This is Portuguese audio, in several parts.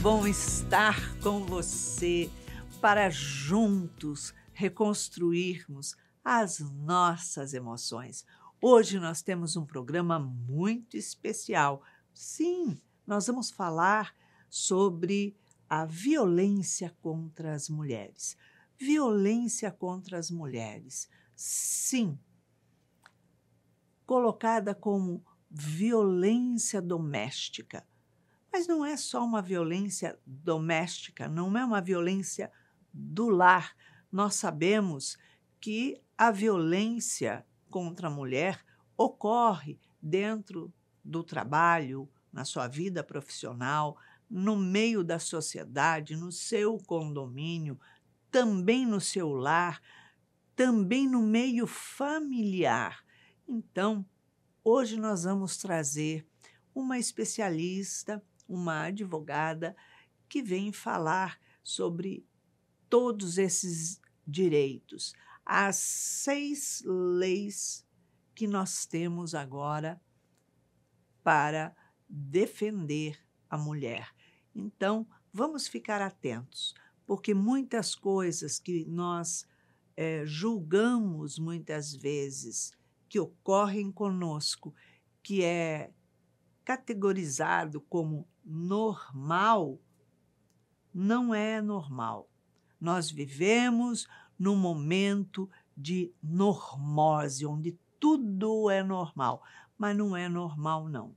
bom estar com você para juntos reconstruirmos as nossas emoções. Hoje nós temos um programa muito especial. Sim, nós vamos falar sobre a violência contra as mulheres. Violência contra as mulheres. Sim, colocada como violência doméstica. Mas não é só uma violência doméstica, não é uma violência do lar. Nós sabemos que a violência contra a mulher ocorre dentro do trabalho, na sua vida profissional, no meio da sociedade, no seu condomínio, também no seu lar, também no meio familiar. Então, hoje nós vamos trazer uma especialista, uma advogada, que vem falar sobre todos esses direitos, as 6 leis que nós temos agora para defender a mulher. Então, vamos ficar atentos, porque muitas coisas que nós julgamos muitas vezes que ocorrem conosco, que é categorizado como normal, não é normal. Nós vivemos num momento de normose, onde tudo é normal, mas não é normal, não.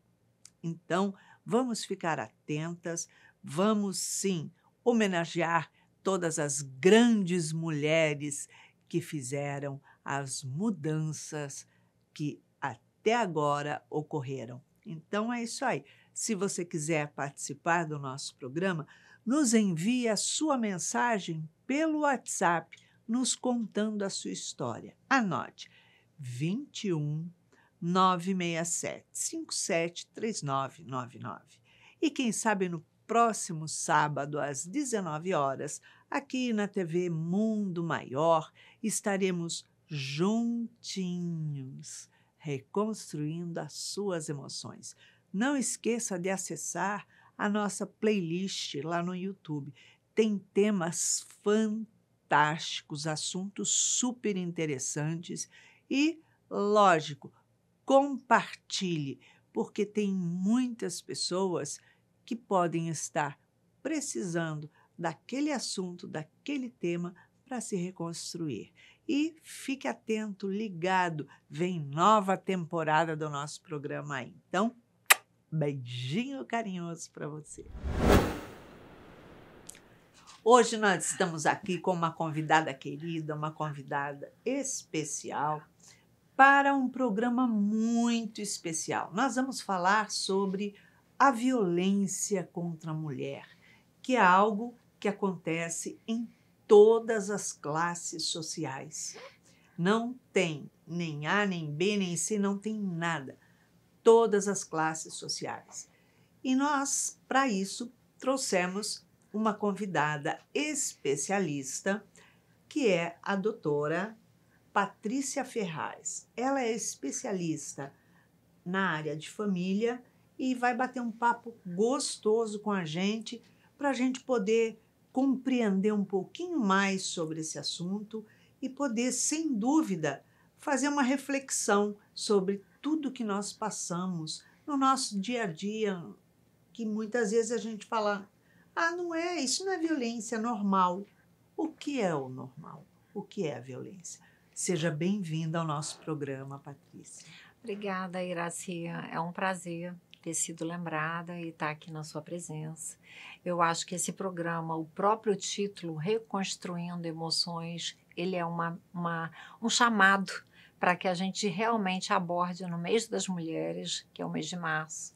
Então, vamos ficar atentas, vamos sim homenagear todas as grandes mulheres que fizeram as mudanças que até agora ocorreram. Então é isso aí. Se você quiser participar do nosso programa, nos envie a sua mensagem pelo WhatsApp, nos contando a sua história. Anote: 21 967 57 3999. E quem sabe no próximo sábado, às 19 horas, aqui na TV Mundo Maior, estaremos juntinhos, reconstruindo as suas emoções. Não esqueça de acessar a nossa playlist lá no YouTube. Tem temas fantásticos, assuntos super interessantes e, lógico, compartilhe, porque tem muitas pessoas que podem estar precisando daquele assunto, daquele tema para se reconstruir. E fique atento, ligado, vem nova temporada do nosso programa aí. Então, beijinho carinhoso para você. Hoje nós estamos aqui com uma convidada querida, uma convidada especial, para um programa muito especial. Nós vamos falar sobre a violência contra a mulher, que é algo que acontece em todas as classes sociais. Não tem nem A, nem B, nem C, não tem nada. Todas as classes sociais. E nós, para isso, trouxemos uma convidada especialista, que é a doutora Patrícia Ferraz. Ela é especialista na área de família e vai bater um papo gostoso com a gente para a gente poder compreender um pouquinho mais sobre esse assunto e poder, sem dúvida, fazer uma reflexão sobre tudo que nós passamos no nosso dia a dia, que muitas vezes a gente fala, não é, isso não é violência, é normal. O que é o normal? O que é a violência? Seja bem-vinda ao nosso programa, Patrícia. Obrigada, Iraci. É um prazer ter sido lembrada e estar aqui na sua presença. Eu acho que esse programa, o próprio título, Reconstruindo Emoções, ele é um chamado para que a gente realmente aborde no mês das mulheres, que é o mês de março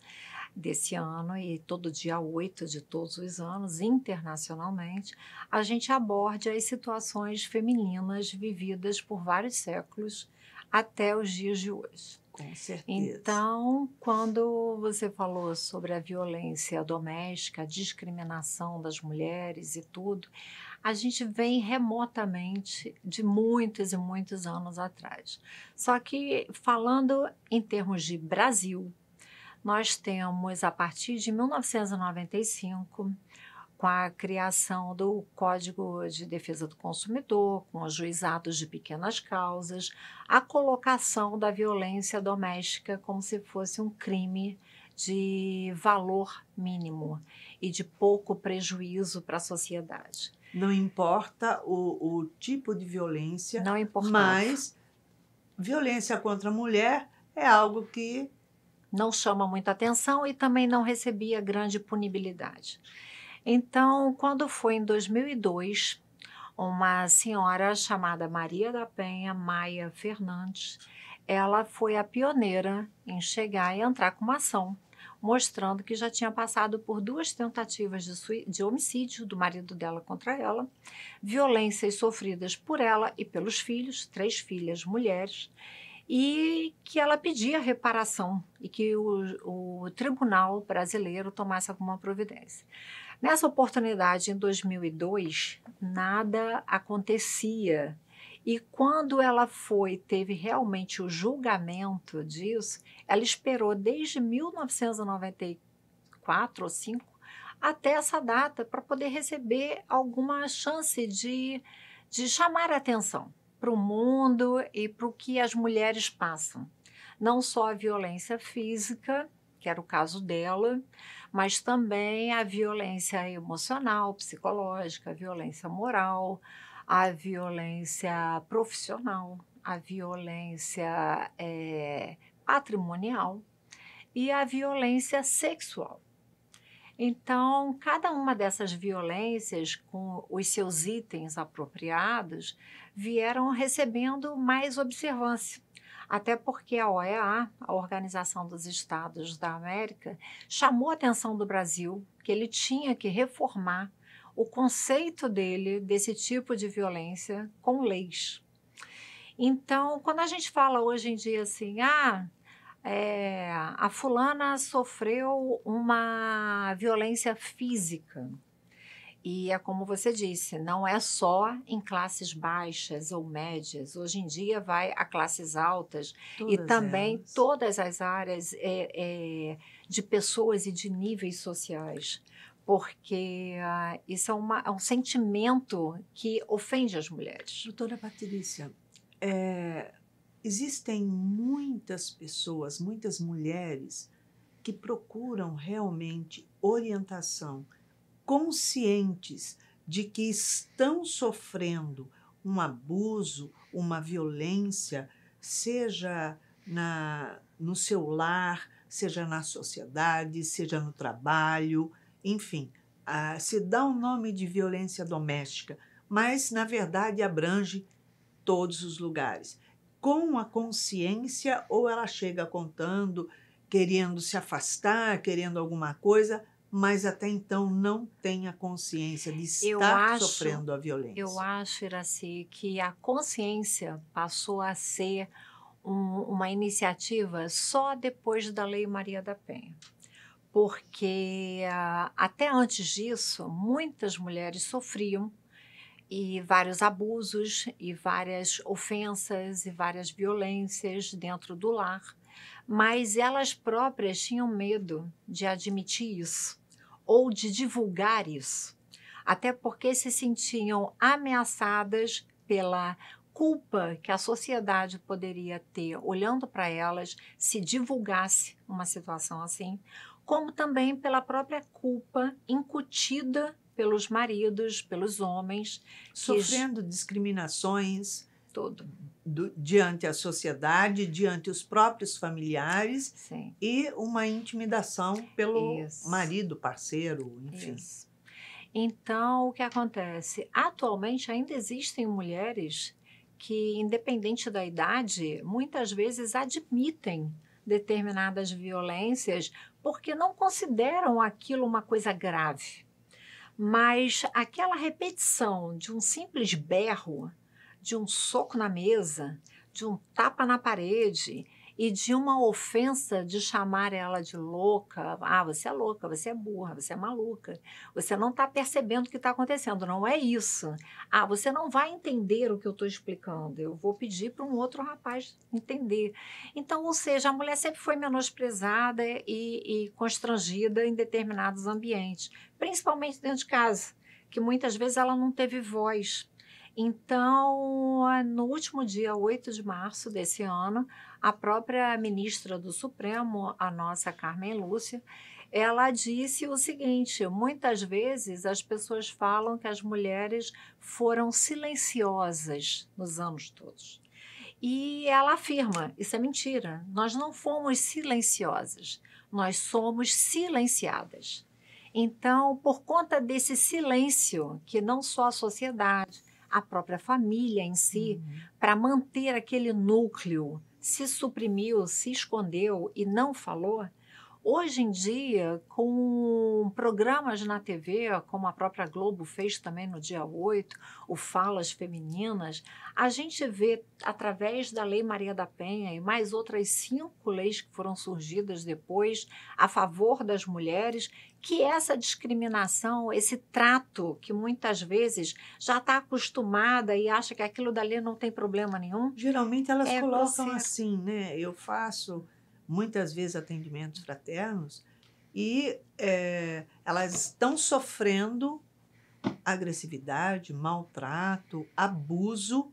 desse ano, e todo dia 8 de todos os anos, internacionalmente, a gente aborde as situações femininas vividas por vários séculos até os dias de hoje. Com certeza. Então, quando você falou sobre a violência doméstica, a discriminação das mulheres e tudo, a gente vem remotamente de muitos e muitos anos atrás. Só que, falando em termos de Brasil, nós temos, a partir de 1995, com a criação do Código de Defesa do Consumidor, com os juizados de pequenas causas, a colocação da violência doméstica como se fosse um crime de valor mínimo e de pouco prejuízo para a sociedade. Não importa o tipo de violência, Não importava. mas violência contra a mulher é algo que Não chama muita atenção e também não recebia grande punibilidade. Então, quando foi em 2002, uma senhora chamada Maria da Penha Maia Fernandes, ela foi a pioneira em chegar e entrar com uma ação, mostrando que já tinha passado por 2 tentativas de homicídio do marido dela contra ela, violências sofridas por ela e pelos filhos, 3 filhas mulheres, e que ela pedia reparação e que o tribunal brasileiro tomasse alguma providência. Nessa oportunidade, em 2002, nada acontecia. E quando ela teve realmente o julgamento disso, ela esperou desde 1994 ou 5 até essa data para poder receber alguma chance de chamar a atenção para o mundo e para o que as mulheres passam. Não só a violência física, que era o caso dela, mas também a violência emocional, psicológica, a violência moral, a violência profissional, a violência patrimonial e a violência sexual. Então, cada uma dessas violências, com os seus itens apropriados, vieram recebendo mais observância. Até porque a OEA, a Organização dos Estados da América, chamou a atenção do Brasil que ele tinha que reformar o conceito dele desse tipo de violência com leis. Então, quando a gente fala hoje em dia assim, a fulana sofreu uma violência física. E é como você disse, não é só em classes baixas ou médias. Hoje em dia vai a classes altas e também todas as áreas de pessoas e de níveis sociais. Porque isso é um sentimento que ofende as mulheres. Doutora Patrícia, existem muitas pessoas, muitas mulheres que procuram realmente orientação, conscientes de que estão sofrendo um abuso, uma violência, seja no seu lar, seja na sociedade, seja no trabalho, enfim, se dá o nome de violência doméstica, mas, na verdade, abrange todos os lugares. Com a consciência, ou ela chega contando, querendo se afastar, querendo alguma coisa, mas até então não tem a consciência de estar sofrendo a violência. Eu acho, Iraci, que a consciência passou a ser uma iniciativa só depois da Lei Maria da Penha. Porque até antes disso, muitas mulheres sofriam e vários abusos e várias ofensas e várias violências dentro do lar, mas elas próprias tinham medo de admitir isso ou de divulgar isso, até porque se sentiam ameaçadas pela culpa que a sociedade poderia ter olhando para elas se divulgasse uma situação assim, como também pela própria culpa incutida pelos maridos, pelos homens. Sofrendo discriminações tudo. Diante a sociedade, diante os próprios familiares. Sim. E uma intimidação pelo marido, parceiro, enfim. Isso. Então, o que acontece? Atualmente ainda existem mulheres que, independente da idade, muitas vezes admitem determinadas violências porque não consideram aquilo uma coisa grave. Mas aquela repetição de um simples berro, de um soco na mesa, de um tapa na parede e de uma ofensa de chamar ela de louca. Ah, você é louca, você é burra, você é maluca. Você não está percebendo o que está acontecendo. Não é isso. Ah, você não vai entender o que eu estou explicando. Eu vou pedir para um outro rapaz entender. Então, ou seja, a mulher sempre foi menosprezada e constrangida em determinados ambientes, principalmente dentro de casa, que muitas vezes ela não teve voz. Então, no último dia 8 de março desse ano, a própria ministra do Supremo, a nossa Carmen Lúcia, ela disse o seguinte: muitas vezes as pessoas falam que as mulheres foram silenciosas nos anos todos. E ela afirma, isso é mentira, nós não fomos silenciosas, nós somos silenciadas. Então, por conta desse silêncio, que não só a sociedade, a própria família em si, para manter aquele núcleo, se suprimiu, se escondeu e não falou, hoje em dia, com programas na TV, como a própria Globo fez também no dia 8, o Falas Femininas, a gente vê, através da Lei Maria da Penha e mais outras 5 leis que foram surgidas depois a favor das mulheres, que essa discriminação, esse trato que muitas vezes já está acostumada e acha que aquilo dali não tem problema nenhum. Geralmente elas colocam grosseiro. assim, né? Eu faço muitas vezes atendimentos fraternos e elas estão sofrendo agressividade, maltrato, abuso,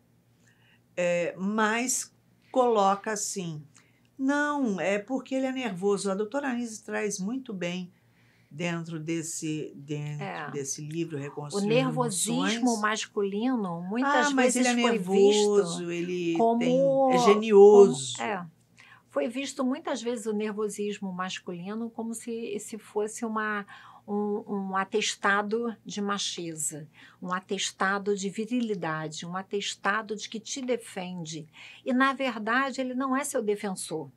mas coloca assim, não, é porque ele é nervoso. A doutora Anise traz muito bem dentro desse livro, O Reconstruindo nervosismo Emoções. masculino muitas Mas ele vezes é foi visto nervoso, ele como, é genioso. foi visto muitas vezes o nervosismo masculino como se fosse um atestado de macheza, um atestado de virilidade, um atestado de que te defende. E, na verdade, ele não é seu defensor.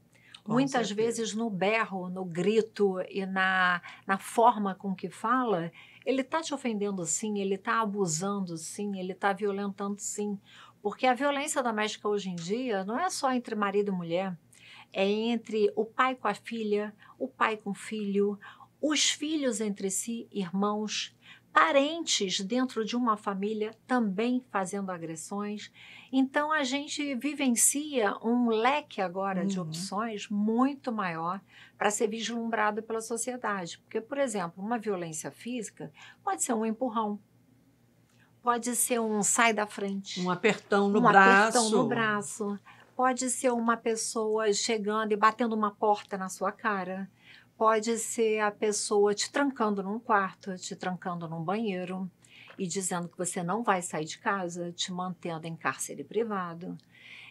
Com Muitas certeza. vezes, no berro, no grito e na forma com que fala, ele está te ofendendo sim, ele está abusando sim, ele está violentando sim. Porque a violência doméstica hoje em dia não é só entre marido e mulher, é entre o pai com a filha, o pai com o filho, os filhos entre si, irmãos, parentes dentro de uma família também fazendo agressões. Então, a gente vivencia um leque agora de opções muito maior para ser vislumbrado pela sociedade. Porque, por exemplo, uma violência física pode ser um empurrão, pode ser um sai da frente, Um apertão no apertão no braço, pode ser uma pessoa chegando e batendo uma porta na sua cara, pode ser a pessoa te trancando num quarto, te trancando num banheiro e dizendo que você não vai sair de casa, te mantendo em cárcere privado.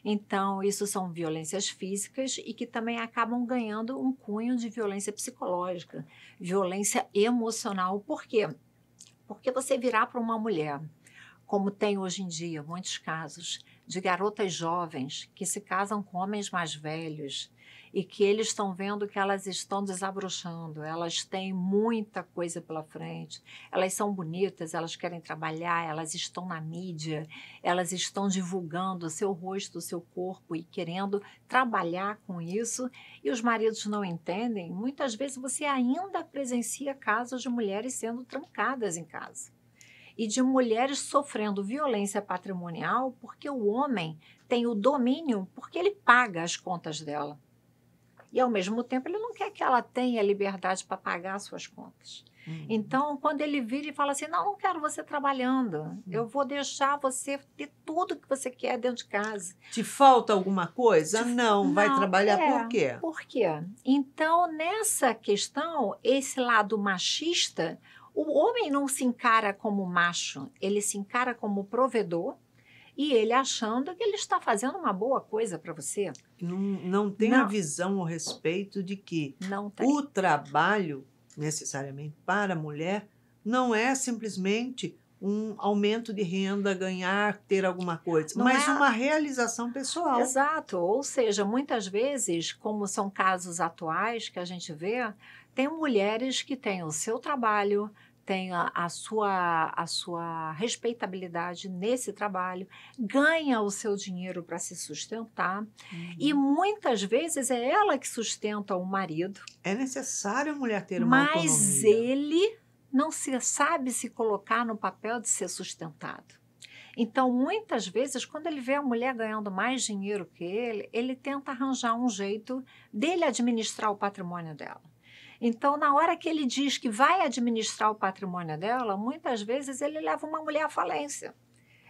Então, isso são violências físicas e que também acabam ganhando um cunho de violência psicológica, violência emocional. Por quê? Porque você virar para uma mulher, como tem hoje em dia muitos casos de garotas jovens que se casam com homens mais velhos e que eles estão vendo que elas estão desabrochando, elas têm muita coisa pela frente, elas são bonitas, elas querem trabalhar, elas estão na mídia, elas estão divulgando o seu rosto, o seu corpo e querendo trabalhar com isso, e os maridos não entendem. Muitas vezes você ainda presencia casos de mulheres sendo trancadas em casa e de mulheres sofrendo violência patrimonial porque o homem tem o domínio, porque ele paga as contas dela. E, ao mesmo tempo, ele não quer que ela tenha liberdade para pagar as suas contas. Então, quando ele vira e fala assim, não quero você trabalhando, eu vou deixar você ter tudo que você quer dentro de casa. Te falta alguma coisa? Não, vai trabalhar por quê? Por quê? Então, nessa questão, esse lado machista, o homem não se encara como macho, ele se encara como provedor e ele achando que ele está fazendo uma boa coisa para você. Não tem a visão a respeito de que o trabalho, necessariamente para a mulher, não é simplesmente um aumento de renda, ganhar, ter alguma coisa, mas uma realização pessoal. Exato, ou seja, muitas vezes, como são casos atuais que a gente vê, tem mulheres que têm o seu trabalho, tem a sua respeitabilidade nesse trabalho, ganha o seu dinheiro para se sustentar, e muitas vezes é ela que sustenta o marido, É necessário a mulher ter uma mas autonomia. ele não sabe se colocar no papel de ser sustentado. Então, muitas vezes, quando ele vê a mulher ganhando mais dinheiro que ele tenta arranjar um jeito dele administrar o patrimônio dela. Então, na hora que ele diz que vai administrar o patrimônio dela, muitas vezes ele leva uma mulher à falência.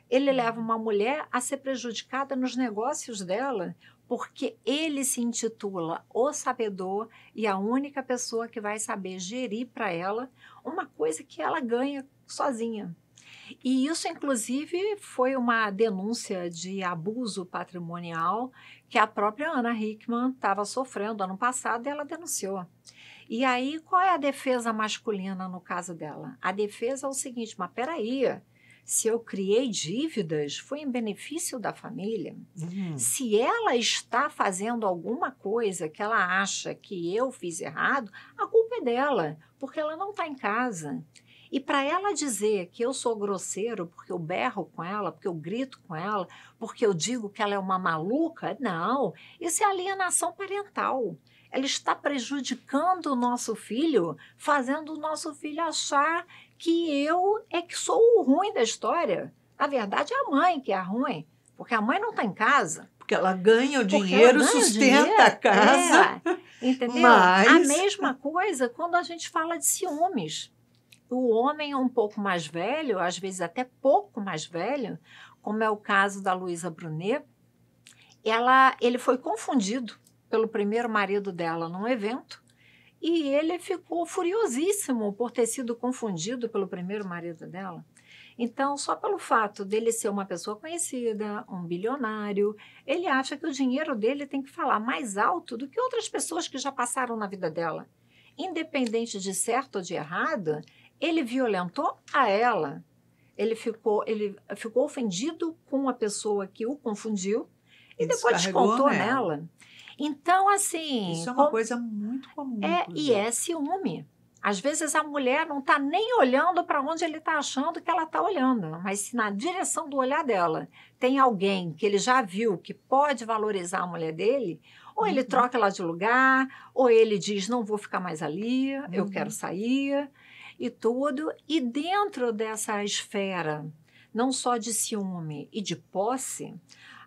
Ele leva uma mulher a ser prejudicada nos negócios dela, porque ele se intitula o sabedor e a única pessoa que vai saber gerir para ela uma coisa que ela ganha sozinha. E isso, inclusive, foi uma denúncia de abuso patrimonial que a própria Ana Hickman estava sofrendo ano passado e ela denunciou. E aí, qual é a defesa masculina no caso dela? A defesa é o seguinte, mas peraí, se eu criei dívidas, foi em benefício da família. Se ela está fazendo alguma coisa que ela acha que eu fiz errado, a culpa é dela, porque ela não está em casa. E para ela dizer que eu sou grosseiro porque eu berro com ela, porque eu grito com ela, porque eu digo que ela é uma maluca, não, isso é alienação parental. Ela está prejudicando o nosso filho, fazendo o nosso filho achar que eu é que sou o ruim da história. Na verdade, é a mãe que é a ruim, porque a mãe não está em casa. Porque ela ganha o dinheiro, sustenta a casa. Entendeu? Mas... A mesma coisa quando a gente fala de ciúmes. O homem um pouco mais velho, às vezes até pouco mais velho, como é o caso da Luísa Brunet, ele foi confundido pelo primeiro marido dela num evento e ele ficou furiosíssimo por ter sido confundido pelo primeiro marido dela. Então, só pelo fato dele ser uma pessoa conhecida, um bilionário, ele acha que o dinheiro dele tem que falar mais alto do que outras pessoas que já passaram na vida dela. Independente de certo ou de errado, ele violentou a ela. Ele ficou ofendido com a pessoa que o confundiu e depois descontou nela. Então, assim... Isso é uma coisa muito comum. E é ciúme. Às vezes a mulher não está nem olhando para onde ele está achando que ela está olhando, mas se na direção do olhar dela tem alguém que ele já viu que pode valorizar a mulher dele, ou ele troca ela de lugar, ou ele diz, não vou ficar mais ali, eu quero sair... e tudo, e dentro dessa esfera, não só de ciúme e de posse,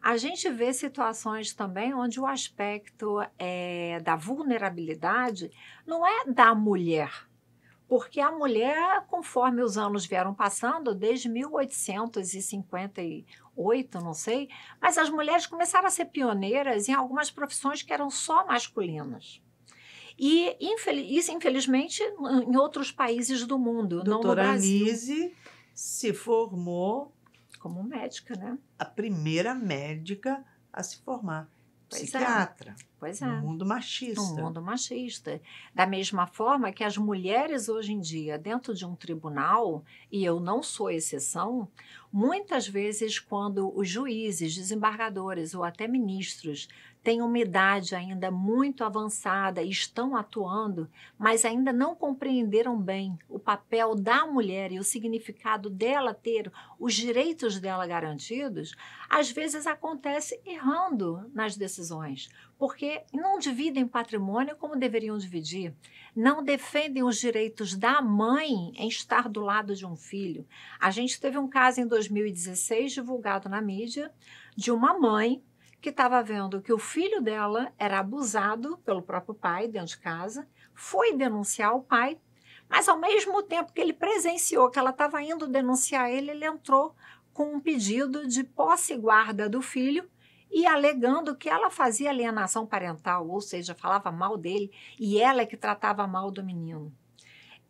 a gente vê situações também onde o aspecto da vulnerabilidade não é da mulher, porque a mulher, conforme os anos vieram passando, desde 1858, não sei, mas as mulheres começaram a ser pioneiras em algumas profissões que eram só masculinas. E isso, infelizmente, em outros países do mundo, não no Brasil. Anise se formou como médica, né? A primeira médica a se formar. Psiquiatra. Pois é. No mundo machista. No mundo machista. Da mesma forma que as mulheres hoje em dia, dentro de um tribunal, e eu não sou exceção, muitas vezes quando os juízes, desembargadores ou até ministros têm uma idade ainda muito avançada e estão atuando, mas ainda não compreenderam bem o papel da mulher e o significado dela ter os direitos dela garantidos, às vezes acontece errando nas decisões, porque não dividem patrimônio como deveriam dividir, não defendem os direitos da mãe em estar do lado de um filho. A gente teve um caso em 2016 divulgado na mídia de uma mãe que estava vendo que o filho dela era abusado pelo próprio pai dentro de casa, foi denunciar o pai, mas ao mesmo tempo que ele presenciou que ela estava indo denunciar ele entrou com um pedido de posse e guarda do filho e alegando que ela fazia alienação parental, ou seja, falava mal dele e ela é que tratava mal do menino.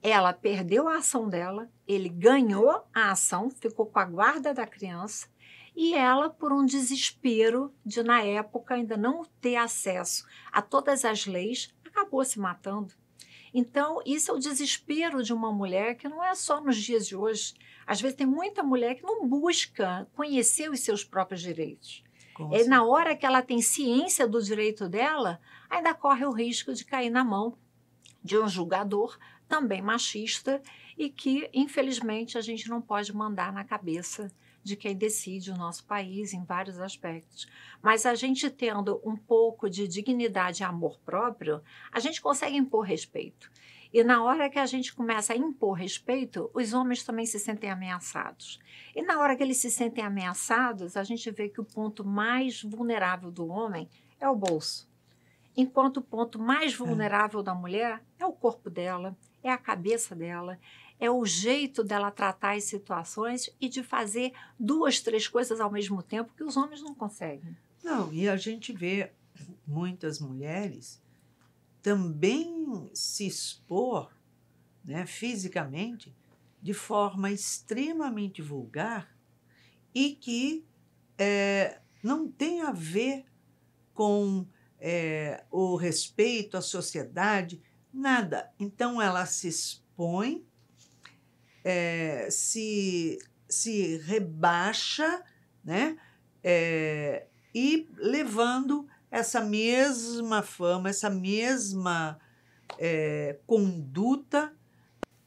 Ela perdeu a ação dela, ele ganhou a ação, ficou com a guarda da criança, e ela, por um desespero de, na época, ainda não ter acesso a todas as leis, acabou se matando. Então, isso é o desespero de uma mulher que não é só nos dias de hoje. Às vezes tem muita mulher que não busca conhecer os seus próprios direitos. Na hora que ela tem ciência do direito dela, ainda corre o risco de cair na mão de um julgador também machista e que, infelizmente, a gente não pode mandar na cabeça de quem decide o nosso país em vários aspectos. Mas a gente tendo um pouco de dignidade e amor próprio, a gente consegue impor respeito. E na hora que a gente começa a impor respeito, os homens também se sentem ameaçados. E na hora que eles se sentem ameaçados, a gente vê que o ponto mais vulnerável do homem é o bolso. Enquanto o ponto mais vulnerável da mulher é o corpo dela, é a cabeça dela, é o jeito dela tratar as situações e de fazer 2, 3 coisas ao mesmo tempo que os homens não conseguem. Não, e a gente vê muitas mulheres também se expor, né, fisicamente de forma extremamente vulgar e que não tem a ver com o respeito à sociedade, nada. Então, ela se expõe, se rebaixa, né? E levando essa mesma fama, essa mesma conduta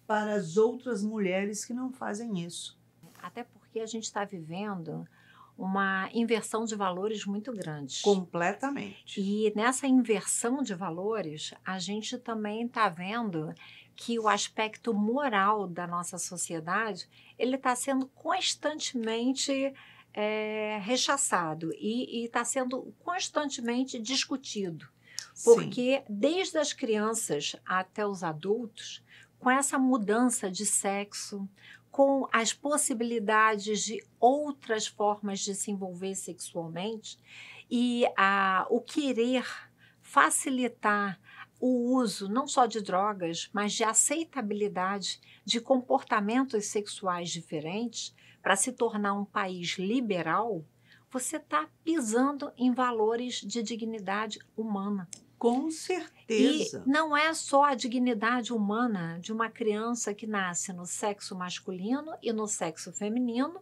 para as outras mulheres que não fazem isso. Até porque a gente está vivendo uma inversão de valores muito grande. Completamente. E nessa inversão de valores, a gente também está vendo que o aspecto moral da nossa sociedade ele está sendo constantemente rechaçado e está sendo constantemente discutido. Porque Sim. desde as crianças até os adultos, com essa mudança de sexo, com as possibilidades de outras formas de se envolver sexualmente e o querer facilitar o uso não só de drogas, mas de aceitabilidade de comportamentos sexuais diferentes para se tornar um país liberal, você está pisando em valores de dignidade humana. Com certeza. E não é só a dignidade humana de uma criança que nasce no sexo masculino e no sexo feminino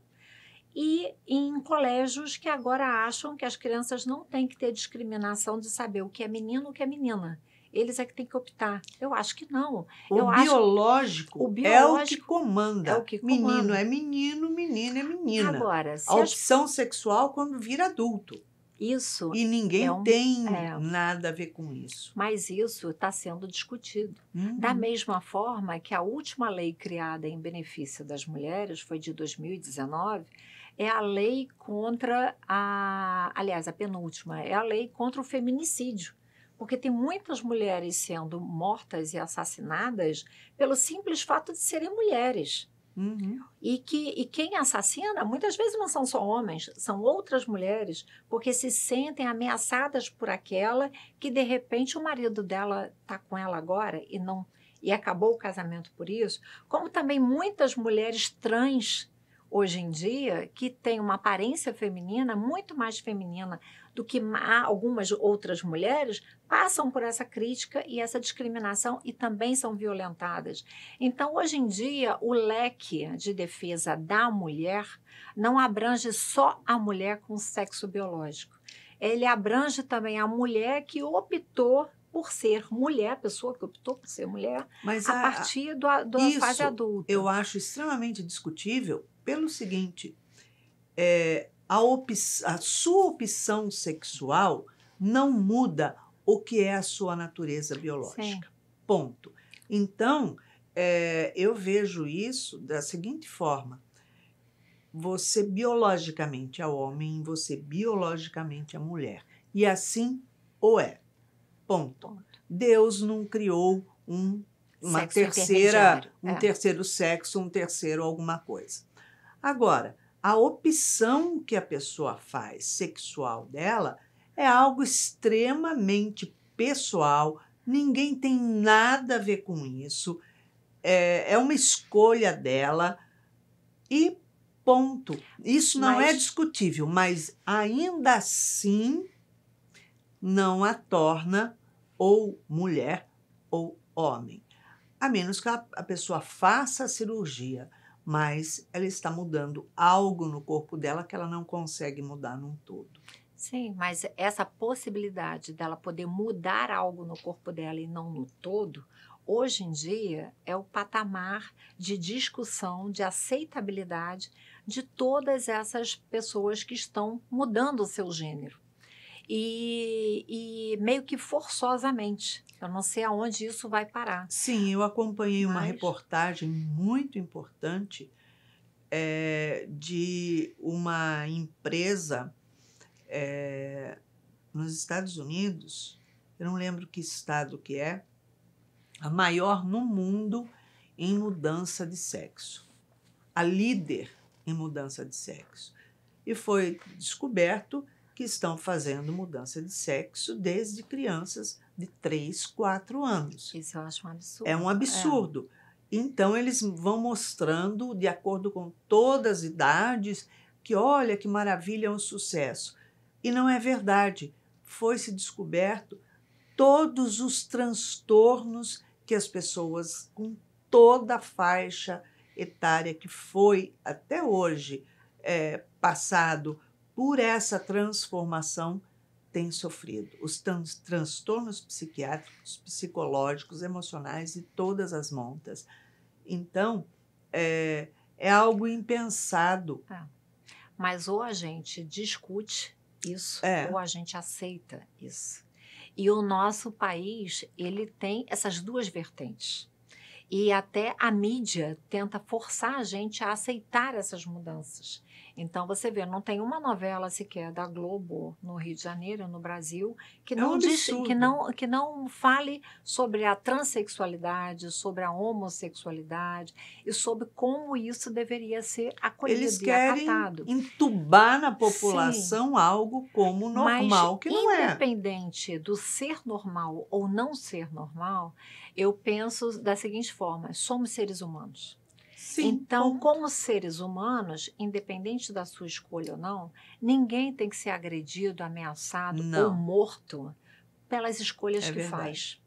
e em colégios que agora acham que as crianças não têm que ter discriminação de saber o que é menino e o que é menina. Eles é que têm que optar. Eu acho que não. O biológico é o que comanda. É o que comanda. Menino é menino, menina é menina. Agora, a opção sexual quando vira adulto. Isso. E ninguém tem nada a ver com isso. Mas isso está sendo discutido. Da mesma forma que a última lei criada em benefício das mulheres, foi de 2019, é a lei contra aliás, a penúltima, é a lei contra o feminicídio. Porque tem muitas mulheres sendo mortas e assassinadas pelo simples fato de serem mulheres. E quem assassina, muitas vezes não são só homens, são outras mulheres, porque se sentem ameaçadas por aquela que, de repente, o marido dela está com ela agora e acabou o casamento por isso. Como também muitas mulheres trans, hoje em dia, que têm uma aparência feminina, muito mais feminina do que algumas outras mulheres, passam por essa crítica e essa discriminação e também são violentadas. Então, hoje em dia, o leque de defesa da mulher não abrange só a mulher com sexo biológico. Ele abrange também a mulher que optou por ser mulher, a pessoa que optou por ser mulher, mas a partir da fase adulta. Eu acho extremamente discutível pelo seguinte, a sua opção sexual não muda o que é a sua natureza biológica. Sim. Ponto. Então, eu vejo isso da seguinte forma. Você biologicamente é homem, você biologicamente é mulher. E assim o é. Ponto. Deus não criou um terceiro sexo, um terceiro alguma coisa. Agora, a opção que a pessoa faz sexual dela é algo extremamente pessoal, ninguém tem nada a ver com isso, é uma escolha dela e ponto. Isso não é discutível, mas ainda assim não a torna ou mulher ou homem. A menos que a pessoa faça a cirurgia, mas ela está mudando algo no corpo dela que ela não consegue mudar num todo. Sim, mas essa possibilidade dela poder mudar algo no corpo dela e não no todo, hoje em dia, é o patamar de discussão, de aceitabilidade de todas essas pessoas que estão mudando o seu gênero. E meio que forçosamente. Eu não sei aonde isso vai parar. Sim, eu acompanhei uma Mas- reportagem muito importante de uma empresa nos Estados Unidos, eu não lembro que estado que é, a maior no mundo em mudança de sexo, a líder em mudança de sexo. E foi descoberto que estão fazendo mudança de sexo desde crianças de 3, 4 anos. Isso eu acho um absurdo. É um absurdo. Então, eles vão mostrando, de acordo com todas as idades, que olha que maravilha, é um sucesso. E não é verdade. Foi-se descoberto todos os transtornos que as pessoas com toda a faixa etária que foi até hoje passado por essa transformação têm sofrido. Os transtornos psiquiátricos, psicológicos, emocionais e todas as montas. Então, é algo impensado. Mas ou a gente discute isso, ou a gente aceita isso. E o nosso país, ele tem essas duas vertentes. E até a mídia tenta forçar a gente a aceitar essas mudanças. Então, você vê, não tem uma novela sequer da Globo no Rio de Janeiro, no Brasil, que não diz, que não fale sobre a transexualidade, sobre a homossexualidade e sobre como isso deveria ser acolhido Eles e acatado. querem entubar na população algo como normal, que não é. Independente do ser normal ou não ser normal, eu penso da seguinte forma: somos seres humanos. Sim, então, como seres humanos, independente da sua escolha ou não, ninguém tem que ser agredido, ameaçado ou morto pelas escolhas que faz.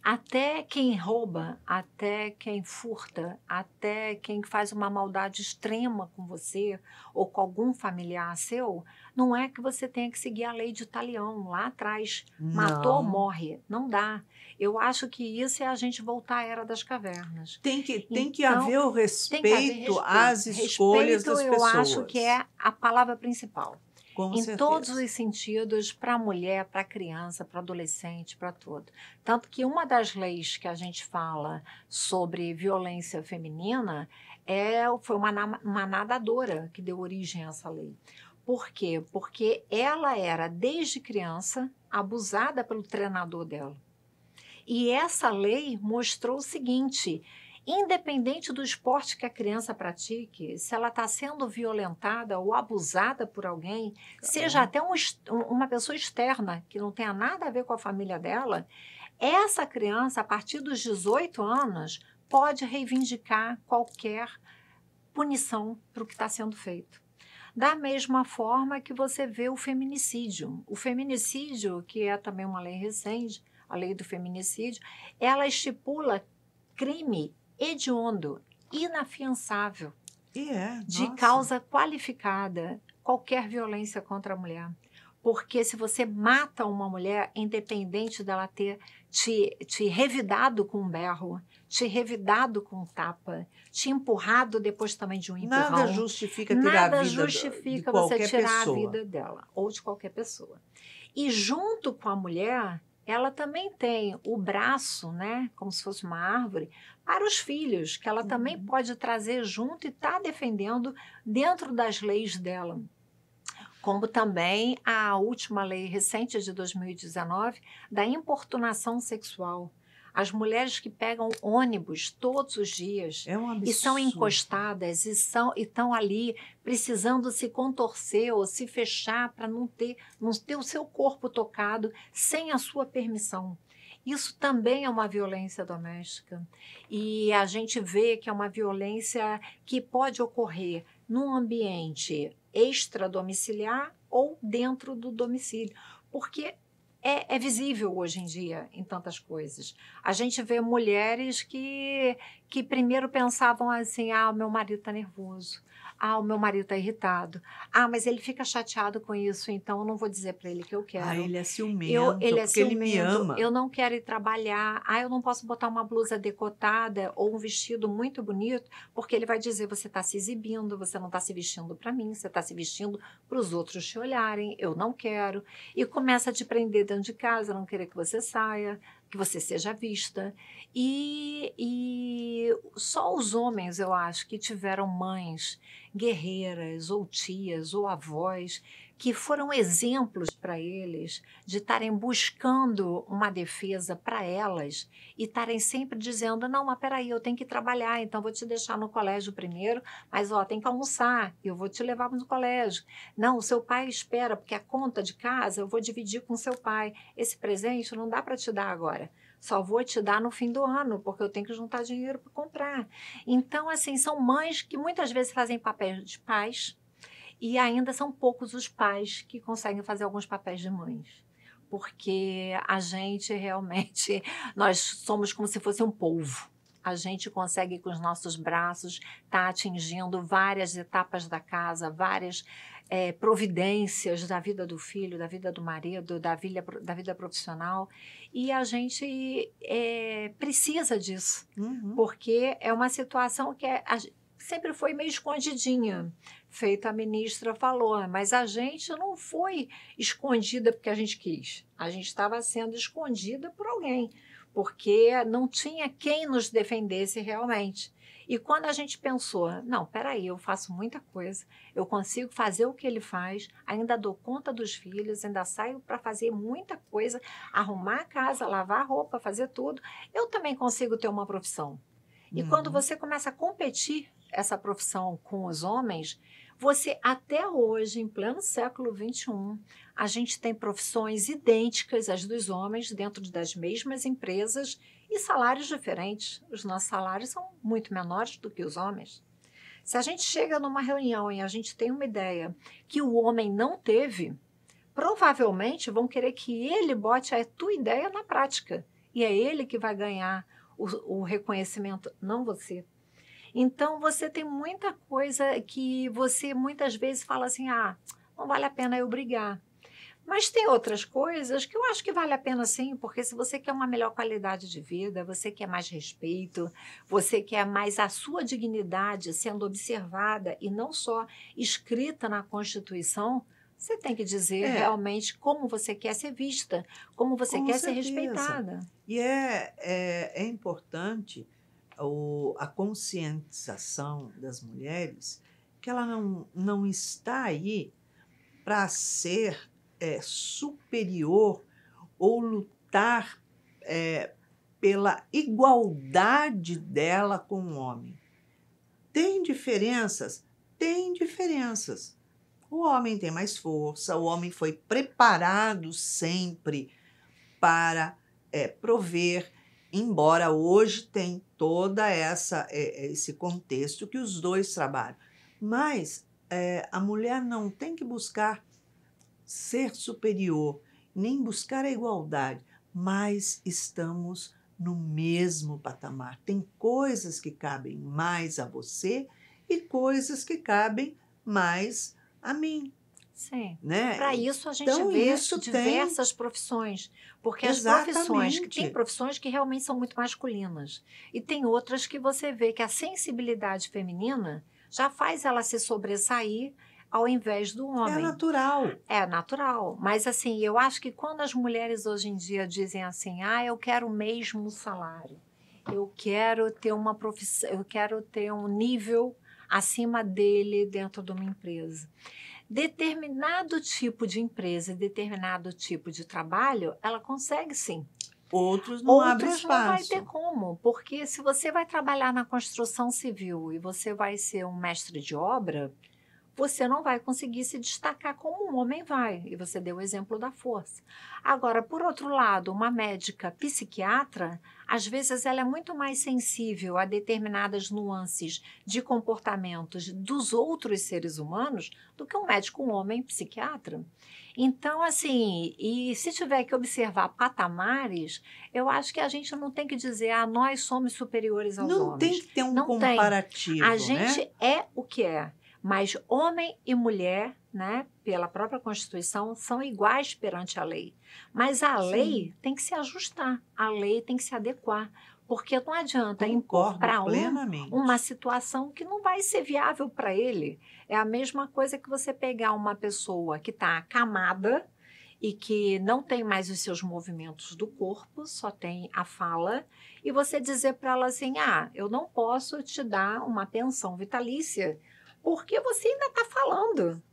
Até quem rouba, até quem furta, até quem faz uma maldade extrema com você ou com algum familiar seu, não é que você tenha que seguir a lei de Talião lá atrás. Matou, morre. Não dá. Eu acho que isso é a gente voltar à Era das Cavernas. Tem que haver o respeito às escolhas das pessoas. Eu acho que é a palavra principal. Com em certeza. Todos os sentidos, para a mulher, para a criança, para o adolescente, para tudo. Tanto que uma das leis que a gente fala sobre violência feminina foi uma nadadora que deu origem a essa lei. Por quê? Porque ela era, desde criança, abusada pelo treinador dela. E essa lei mostrou o seguinte: independente do esporte que a criança pratique, se ela está sendo violentada ou abusada por alguém, seja até uma pessoa externa, que não tenha nada a ver com a família dela, essa criança, a partir dos 18 anos, pode reivindicar qualquer punição para o que está sendo feito. Da mesma forma que você vê o feminicídio. O feminicídio, que é também uma lei recente, a lei do feminicídio, ela estipula crime hediondo, inafiançável, de causa qualificada, qualquer violência contra a mulher. Porque se você mata uma mulher, independente dela ter te revidado com um berro, te revidado com um tapa, te empurrado depois também de um empurrão. Nada justifica tirar a vida de qualquer você tirar pessoa. a vida dela, ou de qualquer pessoa. E junto com a mulher, ela também tem o braço, né, como se fosse uma árvore, para os filhos, que ela também pode trazer junto e está defendendo dentro das leis dela. Como também a última lei recente de 2019 da importunação sexual. As mulheres que pegam ônibus todos os dias e são encostadas e estão ali precisando se contorcer ou se fechar para não ter o seu corpo tocado sem a sua permissão. Isso também é uma violência doméstica. E a gente vê que é uma violência que pode ocorrer num ambiente extradomiciliar ou dentro do domicílio, porque é visível hoje em dia em tantas coisas. A gente vê mulheres que primeiro pensavam assim: meu marido está nervoso, Ah, o meu marido está irritado. Ah, mas ele fica chateado com isso, então eu não vou dizer para ele que eu quero. Ah, ele é ciumento, Ele é porque ele me ciumento, ama. eu não quero ir trabalhar. Ah, eu não posso botar uma blusa decotada ou um vestido muito bonito, porque ele vai dizer, você está se exibindo, você não está se vestindo para mim, você está se vestindo para os outros te olharem, eu não quero. E começa a te prender dentro de casa, não querer que você saia, que você seja vista. E só os homens, eu acho, que tiveram mães guerreiras, ou tias, ou avós, que foram exemplos para eles de estarem buscando uma defesa para elas e estarem sempre dizendo, não, mas peraí, eu tenho que trabalhar, então vou te deixar no colégio primeiro, mas ó, tem que almoçar, eu vou te levar no colégio. Não, o seu pai espera, porque a conta de casa eu vou dividir com seu pai. Esse presente não dá para te dar agora. Só vou te dar no fim do ano, porque eu tenho que juntar dinheiro para comprar. Então, assim, são mães que muitas vezes fazem papéis de pais e ainda são poucos os pais que conseguem fazer alguns papéis de mães. Porque a gente realmente, nós somos como se fosse um polvo. A gente consegue, com os nossos braços, estar atingindo várias etapas da casa, várias providências da vida do filho, da vida do marido, da vida profissional. E a gente precisa disso, porque é uma situação que sempre foi meio escondidinha. Feito a ministra falou, mas a gente não foi escondida porque a gente quis. A gente estava sendo escondida por alguém, porque não tinha quem nos defendesse realmente. E quando a gente pensou, não, peraí, eu faço muita coisa, eu consigo fazer o que ele faz, ainda dou conta dos filhos, ainda saio para fazer muita coisa, arrumar a casa, lavar a roupa, fazer tudo, eu também consigo ter uma profissão. E quando você começa a competir essa profissão com os homens, você até hoje, em pleno século XXI, a gente tem profissões idênticas às dos homens dentro das mesmas empresas e salários diferentes. Os nossos salários são muito menores do que os homens. Se a gente chega numa reunião e a gente tem uma ideia que o homem não teve, provavelmente vão querer que ele bote a tua ideia na prática. E é ele que vai ganhar o reconhecimento, não você. Então, você tem muita coisa que você muitas vezes fala assim, não vale a pena eu brigar. Mas tem outras coisas que eu acho que vale a pena sim, porque se você quer uma melhor qualidade de vida, você quer mais respeito, você quer mais a sua dignidade sendo observada e não só escrita na Constituição, você tem que dizer realmente como você quer ser vista, como você quer ser respeitada. E é importante a conscientização das mulheres que ela não está aí para ser superior ou lutar pela igualdade dela com o homem. Tem diferenças? Tem diferenças. O homem tem mais força, o homem foi preparado sempre para prover, embora hoje tem toda esse contexto que os dois trabalham. Mas a mulher não tem que buscar ser superior, nem buscar a igualdade, mas estamos no mesmo patamar. Tem coisas que cabem mais a você e coisas que cabem mais a mim. Sim. Né? Para isso a gente vê diversas profissões, porque as profissões, tem profissões que realmente são muito masculinas e tem outras que você vê que a sensibilidade feminina já faz ela se sobressair ao invés do homem. É natural. É natural, mas assim, eu acho que quando as mulheres hoje em dia dizem assim, eu quero o mesmo salário, eu quero ter uma profissão, eu quero ter um nível acima dele dentro de uma empresa. Determinado tipo de empresa, determinado tipo de trabalho, ela consegue sim. Outros não abrem espaço. Não vai ter como, porque se você vai trabalhar na construção civil e você vai ser um mestre de obra, você não vai conseguir se destacar como um homem vai. E você deu o exemplo da força. Agora, por outro lado, uma médica psiquiatra, às vezes ela é muito mais sensível a determinadas nuances de comportamentos dos outros seres humanos do que um médico, um homem psiquiatra. Então, assim, e se tiver que observar patamares, eu acho que a gente não tem que dizer, nós somos superiores aos homens. Não tem que ter um comparativo, A gente é o que é. Mas homem e mulher, né, pela própria Constituição, são iguais perante a lei. Mas a lei tem que se ajustar, a lei tem que se adequar. Porque não adianta impor Concordo para plenamente. uma situação que não vai ser viável para ele. É a mesma coisa que você pegar uma pessoa que está acamada e que não tem mais os seus movimentos do corpo, só tem a fala, e você dizer para ela assim, eu não posso te dar uma pensão vitalícia porque você ainda está falando.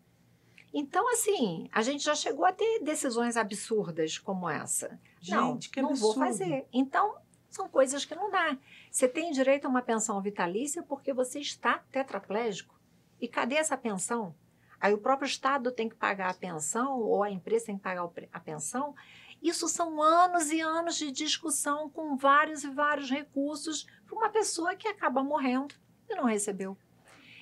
Então, assim, a gente já chegou a ter decisões absurdas como essa. Gente, que não vou absurdo. fazer. Então, são coisas que não dá. Você tem direito a uma pensão vitalícia porque você está tetraplégico. E cadê essa pensão? Aí o próprio Estado tem que pagar a pensão, ou a empresa tem que pagar a pensão. Isso são anos e anos de discussão com vários e vários recursos para uma pessoa que acaba morrendo e não recebeu.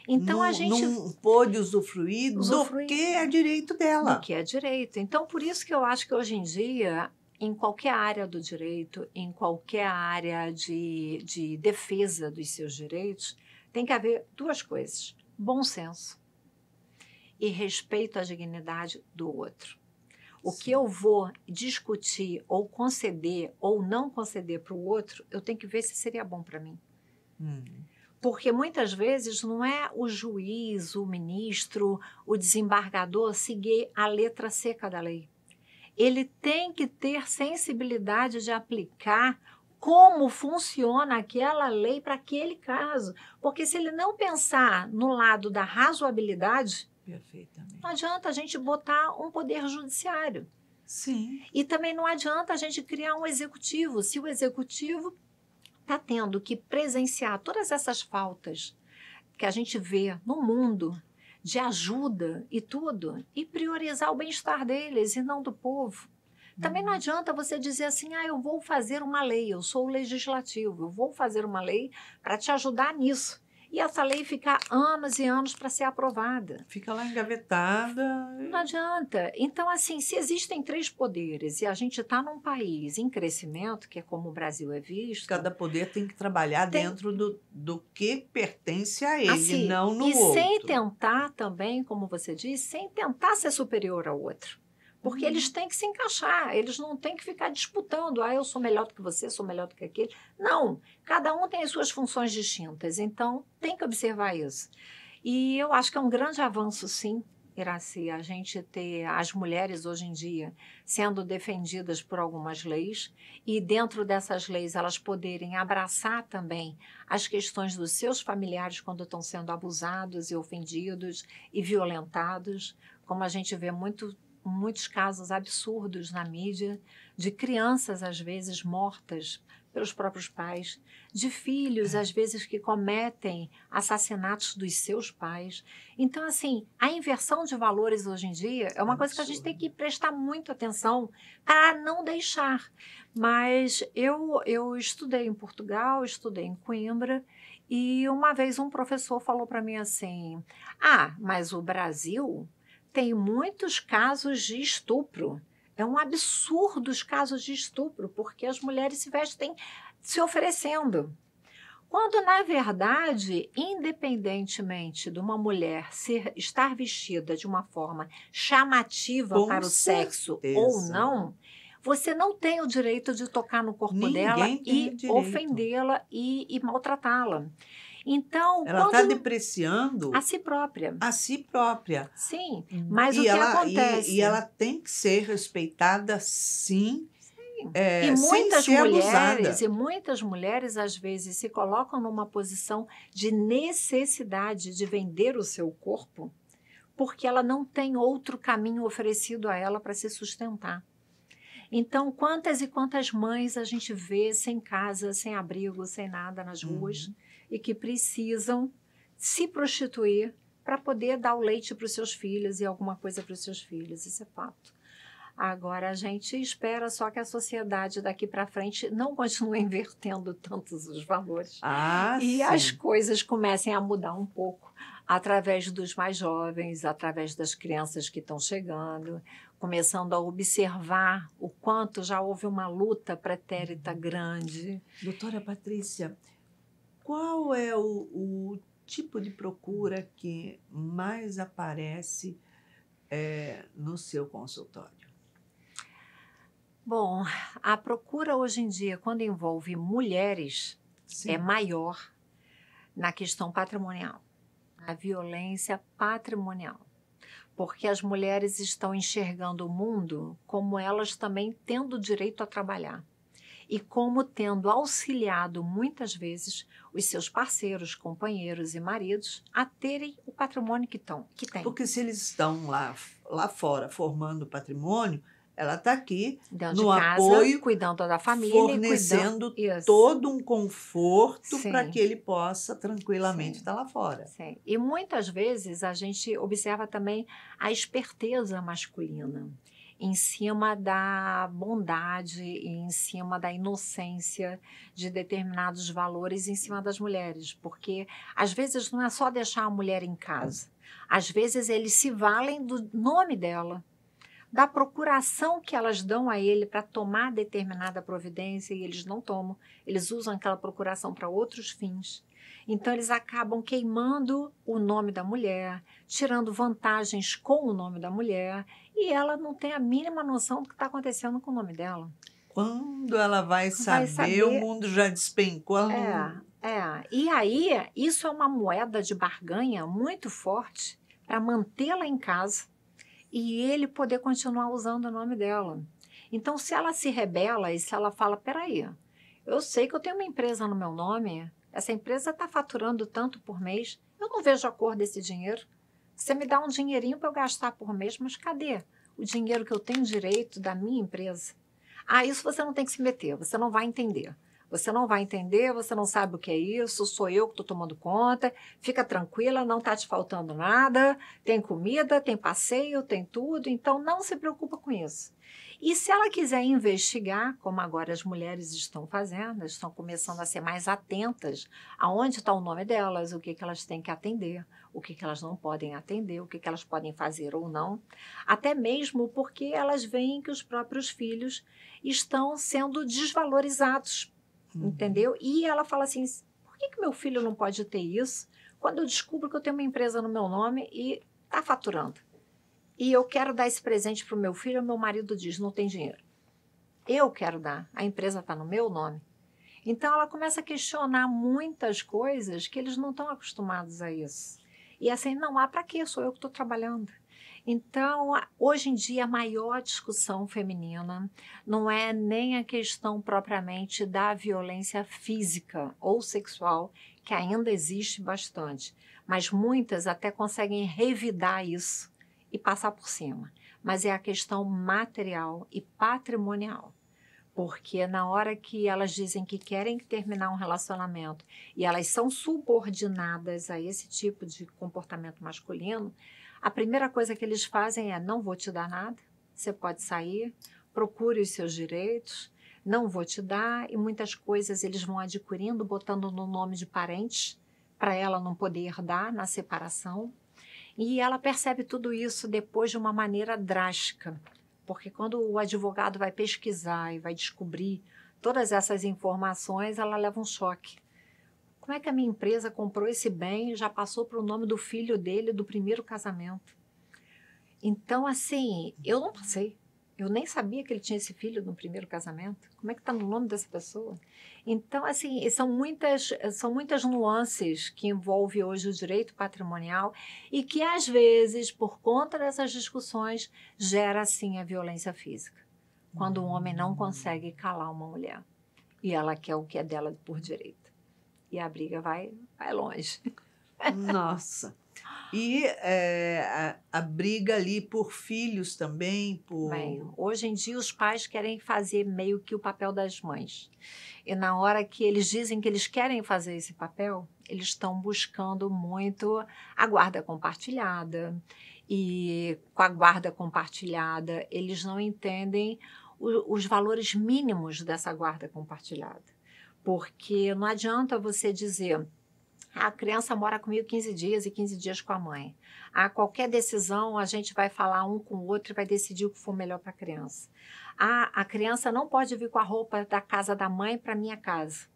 Então, a gente não pôde usufruir do que é direito dela. Do que é direito. Então, por isso que eu acho que hoje em dia, em qualquer área do direito, em qualquer área de defesa dos seus direitos, tem que haver duas coisas: bom senso e respeito à dignidade do outro. O que eu vou discutir ou conceder ou não conceder para o outro, eu tenho que ver se seria bom para mim. Porque muitas vezes não é o juiz, o ministro, o desembargador seguir a letra seca da lei. Ele tem que ter sensibilidade de aplicar como funciona aquela lei para aquele caso. Porque se ele não pensar no lado da razoabilidade, não adianta a gente botar um poder judiciário. Sim. E também não adianta a gente criar um executivo. Se o executivo está tendo que presenciar todas essas faltas que a gente vê no mundo de ajuda e tudo, e priorizar o bem-estar deles e não do povo. Também não adianta você dizer assim, eu vou fazer uma lei, eu sou o legislativo, eu vou fazer uma lei para te ajudar nisso. E essa lei ficar anos e anos para ser aprovada. Fica lá engavetada. Não adianta. Então, assim, se existem 3 poderes e a gente está num país em crescimento, que é como o Brasil é visto... Cada poder tem que trabalhar dentro do que pertence a ele, assim, não no e outro. sem tentar também, como você disse, sem tentar ser superior ao outro. Porque eles têm que se encaixar, eles não têm que ficar disputando, eu sou melhor do que você, sou melhor do que aquele. Não, cada um tem as suas funções distintas, então tem que observar isso. E eu acho que é um grande avanço, sim, Iraci, a gente ter as mulheres hoje em dia sendo defendidas por algumas leis e dentro dessas leis elas poderem abraçar também as questões dos seus familiares quando estão sendo abusados e ofendidos e violentados, como a gente vê muitos casos absurdos na mídia, de crianças, às vezes, mortas pelos próprios pais, de filhos, às vezes, que cometem assassinatos dos seus pais. Então, assim, a inversão de valores hoje em dia é uma coisa que a gente tem que prestar muita atenção para não deixar. Mas eu estudei em Portugal, estudei em Coimbra, e uma vez um professor falou para mim assim, mas o Brasil tem muitos casos de estupro. É um absurdo os casos de estupro, porque as mulheres se vestem se oferecendo. Quando, na verdade, independentemente de uma mulher estar vestida de uma forma chamativa para o sexo ou não, você não tem o direito de tocar no corpo dela e ofendê-la e maltratá-la. Então, ela está depreciando a si própria. A si própria. Sim, mas o que acontece? E ela tem que ser respeitada, sim. E muitas mulheres, às vezes, se colocam numa posição de necessidade de vender o seu corpo, porque ela não tem outro caminho oferecido a ela para se sustentar. Então, quantas e quantas mães a gente vê sem casa, sem abrigo, sem nada nas ruas, e que precisam se prostituir para poder dar o leite para os seus filhos e alguma coisa para os seus filhos. Isso é fato. Agora, a gente espera só que a sociedade daqui para frente não continue invertendo tantos os valores. E as coisas comecem a mudar um pouco através dos mais jovens, através das crianças que estão chegando, começando a observar o quanto já houve uma luta pretérita grande. Doutora Patrícia, qual é o tipo de procura que mais aparece no seu consultório? Bom, a procura hoje em dia, quando envolve mulheres, é Sim. maior na questão patrimonial, a violência patrimonial. Porque as mulheres estão enxergando o mundo como elas também tendo direito a trabalhar. E como tendo auxiliado muitas vezes os seus parceiros, companheiros e maridos a terem o patrimônio que têm. Porque se eles estão lá fora formando patrimônio, ela está aqui Dentro no de casa, apoio, cuidando da família fornecendo e cuidando. todo um conforto para Sim. que ele possa tranquilamente Sim. estar lá fora. Sim. E muitas vezes a gente observa também a esperteza masculina em cima da bondade e em cima da inocência de determinados valores em cima das mulheres, porque às vezes não é só deixar a mulher em casa, às vezes eles se valem do nome dela, da procuração que elas dão a ele para tomar determinada providência e eles não tomam, eles usam aquela procuração para outros fins. Então, eles acabam queimando o nome da mulher, tirando vantagens com o nome da mulher, e ela não tem a mínima noção do que está acontecendo com o nome dela. Quando ela vai Vai saber, o saber, mundo já despencou. Ela não... E aí, isso é uma moeda de barganha muito forte para mantê-la em casa e ele poder continuar usando o nome dela. Então, se ela se rebela e se ela fala, peraí, eu sei que eu tenho uma empresa no meu nome, essa empresa está faturando tanto por mês, eu não vejo a cor desse dinheiro. Você me dá um dinheirinho para eu gastar por mês, mas cadê o dinheiro que eu tenho direito da minha empresa? Ah, isso você não tem que se meter, você não vai entender. Você não vai entender, você não sabe o que é isso, sou eu que estou tomando conta, fica tranquila, não está te faltando nada, tem comida, tem passeio, tem tudo, então não se preocupa com isso. E se ela quiser investigar, como agora as mulheres estão fazendo, estão começando a ser mais atentas aonde está o nome delas, o que elas têm que atender, o que elas não podem atender, o que elas podem fazer ou não, até mesmo porque elas veem que os próprios filhos estão sendo desvalorizados, entendeu? E ela fala assim, por que meu filho não pode ter isso quando eu descubro que eu tenho uma empresa no meu nome e está faturando? E eu quero dar esse presente para o meu filho, meu marido diz, não tem dinheiro. Eu quero dar, a empresa está no meu nome. Então, ela começa a questionar muitas coisas que eles não estão acostumados a isso. E assim, não, para quê? Sou eu que estou trabalhando. Então, hoje em dia, a maior discussão feminina não é nem a questão propriamente da violência física ou sexual, que ainda existe bastante, mas muitas até conseguem revidar isso e passar por cima. Mas é a questão material e patrimonial. Porque na hora que elas dizem que querem terminar um relacionamento e elas são subordinadas a esse tipo de comportamento masculino, a primeira coisa que eles fazem é: não vou te dar nada, você pode sair, procure os seus direitos, não vou te dar, e muitas coisas eles vão adquirindo, botando no nome de parentes, para ela não poder herdar na separação. E ela percebe tudo isso depois de uma maneira drástica, porque quando o advogado vai pesquisar e vai descobrir todas essas informações, ela leva um choque. Como é que a minha empresa comprou esse bem e já passou para o nome do filho dele do primeiro casamento? Então, assim, eu não passei. Eu nem sabia que ele tinha esse filho no primeiro casamento. Como é que está no nome dessa pessoa? Então, assim, são muitas nuances que envolvem hoje o direito patrimonial e que, às vezes, por conta dessas discussões, gera, assim, a violência física. Quando o homem não consegue calar uma mulher e ela quer o que é dela por direito. E a briga vai longe. Nossa! E a briga ali por filhos também, Bem, hoje em dia os pais querem fazer meio que o papel das mães. E na hora que eles dizem que eles querem fazer esse papel, eles estão buscando muito a guarda compartilhada. E com a guarda compartilhada, eles não entendem os valores mínimos dessa guarda compartilhada. Porque não adianta você dizer: a criança mora comigo 15 dias e 15 dias com a mãe. A qualquer decisão, a gente vai falar um com o outro e vai decidir o que for melhor para a criança. A criança não pode vir com a roupa da casa da mãe para a minha casa.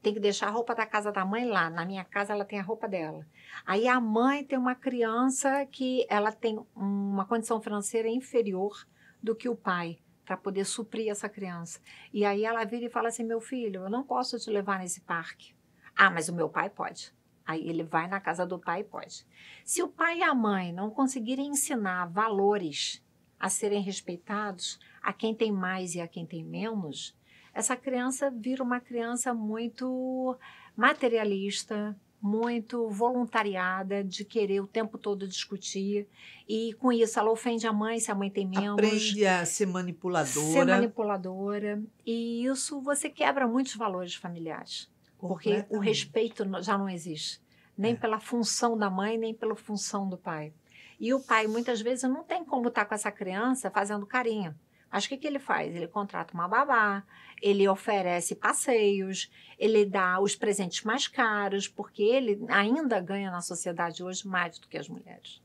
tem que deixar a roupa da casa da mãe lá. Na minha casa, ela tem a roupa dela. Aí a mãe tem uma criança que ela tem uma condição financeira inferior do que o pai, para poder suprir essa criança. E aí ela vira e fala assim, meu filho, eu não posso te levar nesse parque. Ah, mas o meu pai pode. Aí ele vai na casa do pai e pode. Se o pai e a mãe não conseguirem ensinar valores a serem respeitados a quem tem mais e a quem tem menos, essa criança vira uma criança muito materialista, muito voluntariada, de querer o tempo todo discutir. E com isso ela ofende a mãe, se a mãe tem menos. Aprende a ser manipuladora. Ser manipuladora. E isso você quebra muitos valores familiares. Porque o respeito já não existe. Nem pela função da mãe, nem pela função do pai. E o pai, muitas vezes, não tem como estar com essa criança fazendo carinho. Mas o que ele faz? Ele contrata uma babá, ele oferece passeios, ele dá os presentes mais caros, porque ele ainda ganha na sociedade hoje mais do que as mulheres.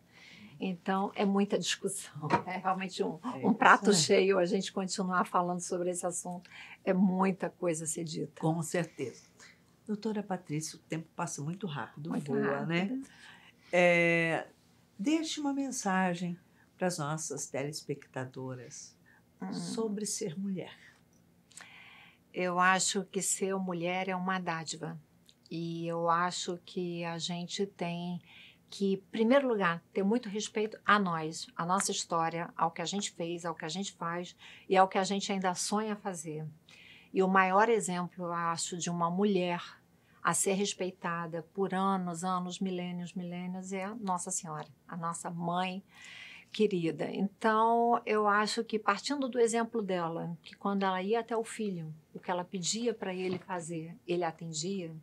Então, é muita discussão. É realmente um prato cheio a gente continuar falando sobre esse assunto. É muita coisa a ser dita. Com certeza. Doutora Patrícia, o tempo passa muito rápido, voa, né? Deixe uma mensagem para as nossas telespectadoras sobre ser mulher. Eu acho que ser mulher é uma dádiva. E eu acho que a gente tem que, em primeiro lugar, ter muito respeito a nós, a nossa história, ao que a gente fez, ao que a gente faz e ao que a gente ainda sonha fazer. E o maior exemplo, eu acho, de uma mulher a ser respeitada por anos, milênios, é a Nossa Senhora, a nossa mãe querida. Então, eu acho que partindo do exemplo dela, que quando ela ia até o filho, o que ela pedia para ele fazer, ele atendia.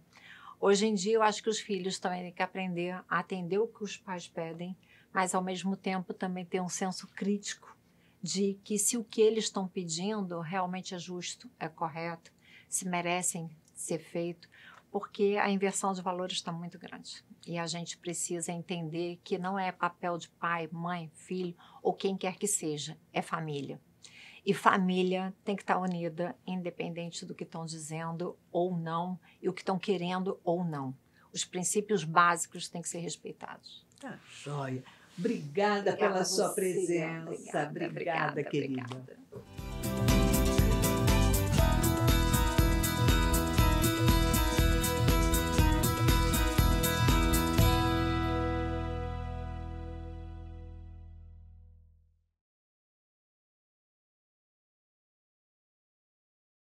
Hoje em dia, eu acho que os filhos também têm que aprender a atender o que os pais pedem, mas, ao mesmo tempo, também ter um senso crítico de que se o que eles estão pedindo realmente é justo, é correto, se merecem ser feito, porque a inversão de valores está muito grande. E a gente precisa entender que não é papel de pai, mãe, filho ou quem quer que seja, é família. E família tem que estar unida, independente do que estão dizendo ou não, e o que estão querendo ou não. Os princípios básicos têm que ser respeitados. Tá joia. Obrigada pela sua presença. Obrigada, querida. Obrigada.